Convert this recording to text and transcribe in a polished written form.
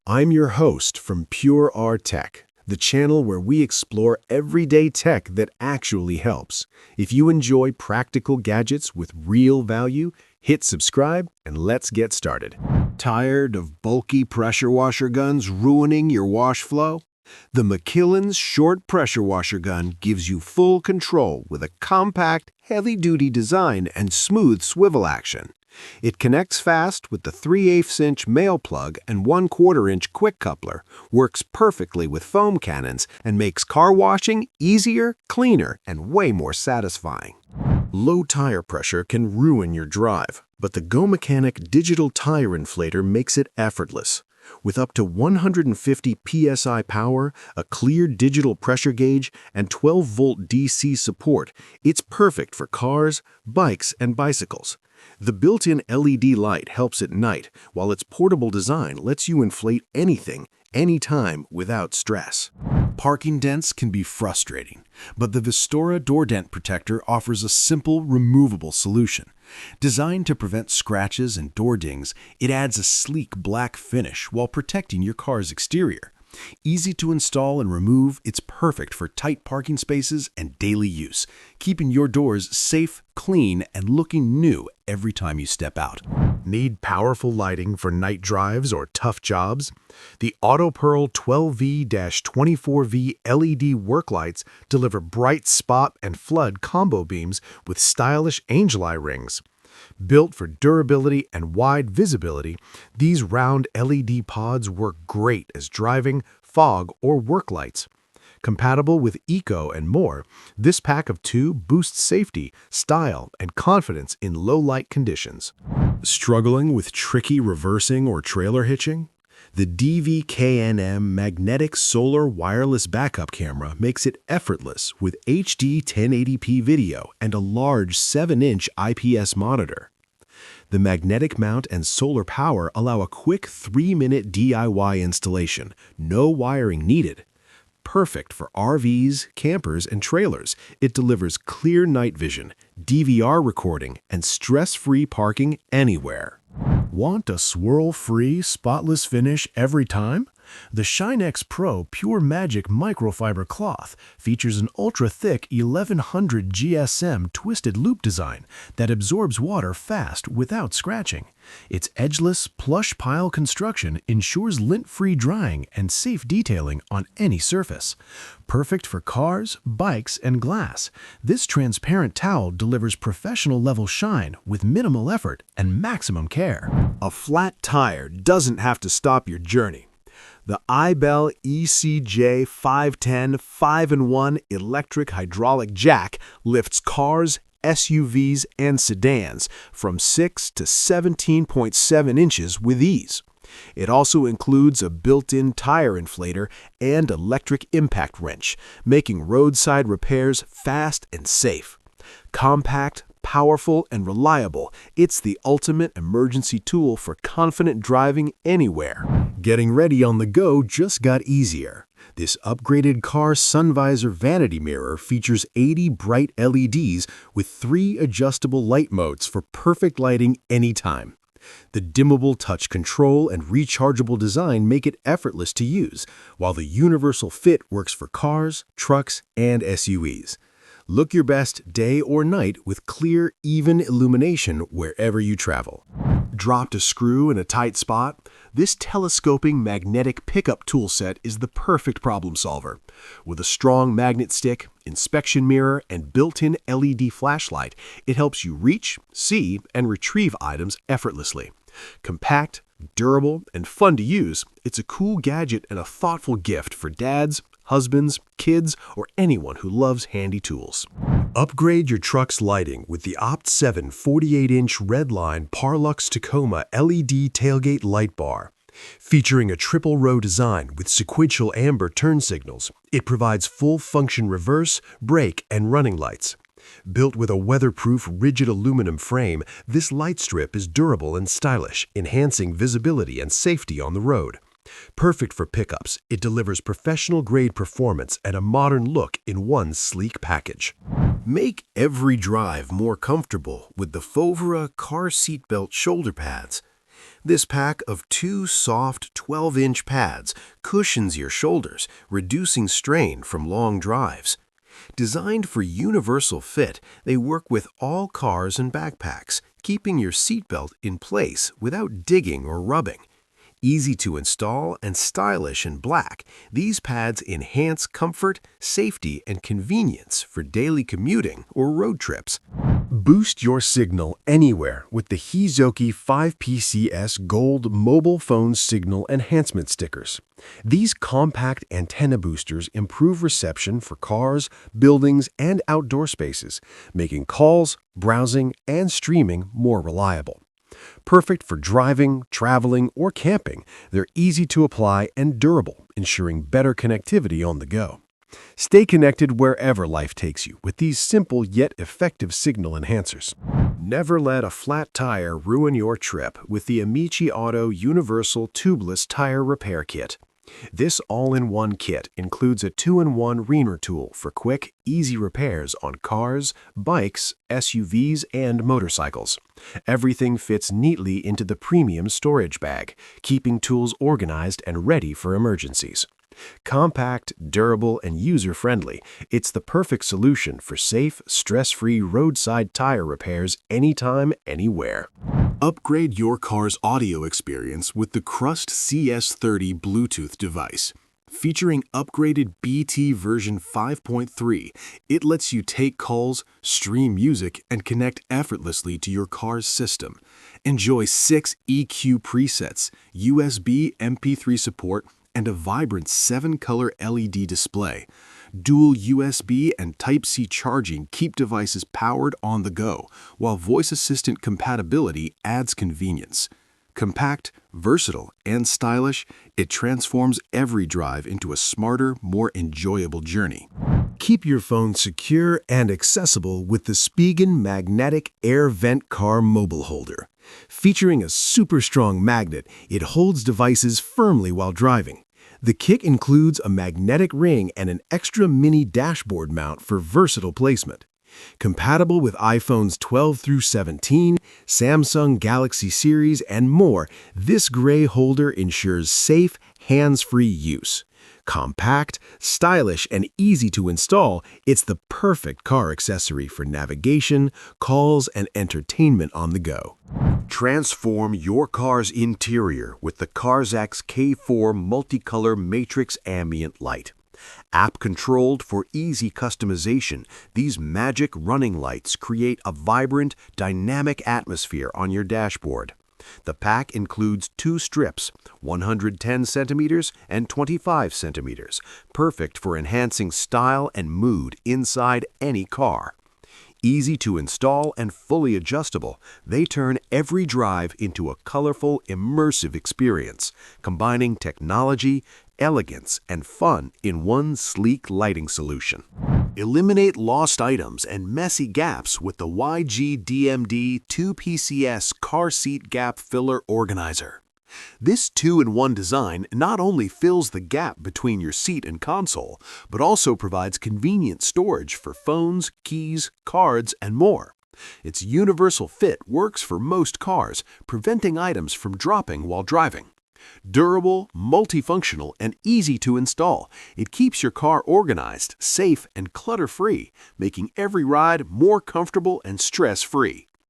I'm your host from PureRtech, the channel where we explore everyday tech that actually helps. If you enjoy practical gadgets with real value, hit subscribe and let's get started. Tired of bulky pressure washer guns ruining your wash flow? The McKillans short pressure washer gun gives you full control with a compact, heavy-duty design and smooth swivel action. It connects fast with the 3/8" male plug and 1/4" quick coupler, works perfectly with foam cannons, and makes car washing easier, cleaner, and way more satisfying. Low tire pressure can ruin your drive, but the GoMechanic digital tire inflator makes it effortless. With up to 150 psi power, a clear digital pressure gauge, and 12-volt DC support, it's perfect for cars, bikes, and bicycles. The built-in LED light helps at night, while its portable design lets you inflate anything, anytime, without stress. Parking dents can be frustrating, but the VISTORA door dent protector offers a simple, removable solution. Designed to prevent scratches and door dings, it adds a sleek black finish while protecting your car's exterior. Easy to install and remove, it's perfect for tight parking spaces and daily use, keeping your doors safe, clean, and looking new every time you step out. Need powerful lighting for night drives or tough jobs? The AutoPearl 12V-24V LED work lights deliver bright spot and flood combo beams with stylish angel eye rings. Built for durability and wide visibility, these round LED pods work great as driving, fog, or work lights. Compatible with Eco and more, this pack of 2 boosts safety, style, and confidence in low-light conditions. Struggling with tricky reversing or trailer hitching? The DVKNM magnetic solar wireless backup camera makes it effortless with HD 1080p video and a large 7-inch IPS monitor. The magnetic mount and solar power allow a quick 3-minute DIY installation, no wiring needed. Perfect for RVs, campers, and trailers, it delivers clear night vision, DVR recording, and stress-free parking anywhere. Want a swirl-free, spotless finish every time? The ShineXPro Pure Magic Microfiber cloth features an ultra-thick 1100 GSM twisted loop design that absorbs water fast without scratching. Its edgeless, plush pile construction ensures lint-free drying and safe detailing on any surface. Perfect for cars, bikes, and glass, this transparent towel delivers professional-level shine with minimal effort and maximum care. A flat tire doesn't have to stop your journey. The iBELL ECJ 510 5-in-1 electric hydraulic jack lifts cars, SUVs, and sedans from 6 to 17.7 inches with ease. It also includes a built-in tire inflator and electric impact wrench, making roadside repairs fast and safe. Compact, powerful, and reliable, it's the ultimate emergency tool for confident driving anywhere. Getting ready on the go just got easier. This upgraded car sun visor vanity mirror features 80 bright LEDs with 3 adjustable light modes for perfect lighting anytime. The dimmable touch control and rechargeable design make it effortless to use, while the universal fit works for cars, trucks, and SUVs. Look your best day or night with clear, even illumination wherever you travel. Dropped a screw in a tight spot? This telescoping magnetic pickup tool set is the perfect problem solver. With a strong magnet stick, inspection mirror, and built-in LED flashlight, it helps you reach, see, and retrieve items effortlessly. Compact, durable, and fun to use, it's a cool gadget and a thoughtful gift for dads, husbands, kids, or anyone who loves handy tools. Upgrade your truck's lighting with the Opt7 48-inch Redline Parlux Tacoma LED tailgate light bar. Featuring a triple-row design with sequential amber turn signals, it provides full-function reverse, brake, and running lights. Built with a weatherproof, rigid aluminum frame, this light strip is durable and stylish, enhancing visibility and safety on the road. Perfect for pickups, it delivers professional-grade performance and a modern look in one sleek package. Make every drive more comfortable with the FOVERA car seatbelt shoulder pads. This pack of 2 soft 12-inch pads cushions your shoulders, reducing strain from long drives. Designed for universal fit, they work with all cars and backpacks, keeping your seatbelt in place without digging or rubbing. Easy to install and stylish in black, these pads enhance comfort, safety, and convenience for daily commuting or road trips. Boost your signal anywhere with the Heayzoki 5PCS Gold Mobile Phone Signal Enhancement stickers. These compact antenna boosters improve reception for cars, buildings, and outdoor spaces, making calls, browsing, and streaming more reliable. Perfect for driving, traveling, or camping, they're easy to apply and durable, ensuring better connectivity on the go. Stay connected wherever life takes you with these simple yet effective signal enhancers. Never let a flat tire ruin your trip with the amiciAuto Universal Tubeless Tyre Repair Kit. This all-in-one kit includes a 2-in-1 reamer tool for quick, easy repairs on cars, bikes, SUVs, and motorcycles. Everything fits neatly into the premium storage bag, keeping tools organized and ready for emergencies. Compact, durable, and user-friendly, it's the perfect solution for safe, stress-free roadside tire repairs anytime, anywhere. Upgrade your car's audio experience with the CRUST CS30 Bluetooth device. Featuring upgraded BT version 5.3, it lets you take calls, stream music, and connect effortlessly to your car's system. Enjoy 6 EQ presets, USB MP3 support, and a vibrant 7-color LED display. Dual USB and Type-C charging keep devices powered on the go, while voice assistant compatibility adds convenience. Compact, versatile, and stylish, it transforms every drive into a smarter, more enjoyable journey. Keep your phone secure and accessible with the Spigen Magnetic Air Vent Car Mobile Holder. Featuring a super strong magnet, it holds devices firmly while driving. The kit includes a magnetic ring and an extra mini dashboard mount for versatile placement. Compatible with iPhones 12 through 17, Samsung Galaxy series, and more, this gray holder ensures safe, hands-free use. Compact, stylish, and easy to install, it's the perfect car accessory for navigation, calls, and entertainment on the go. Transform your car's interior with the Carzex K4 Multicolor Matrix Ambient Light. App-controlled for easy customization, these magic running lights create a vibrant, dynamic atmosphere on your dashboard. The pack includes 2 strips, 110 centimeters and 25 centimeters, perfect for enhancing style and mood inside any car. Easy to install and fully adjustable, they turn every drive into a colorful, immersive experience, combining technology, elegance, and fun in one sleek lighting solution. Eliminate lost items and messy gaps with the YGDMD 2PCS Car Seat Gap Filler Organizer. This 2-in-1 design not only fills the gap between your seat and console, but also provides convenient storage for phones, keys, cards, and more. Its universal fit works for most cars, preventing items from dropping while driving. Durable, multifunctional, and easy to install, it keeps your car organized, safe, and clutter-free, making every ride more comfortable and stress-free.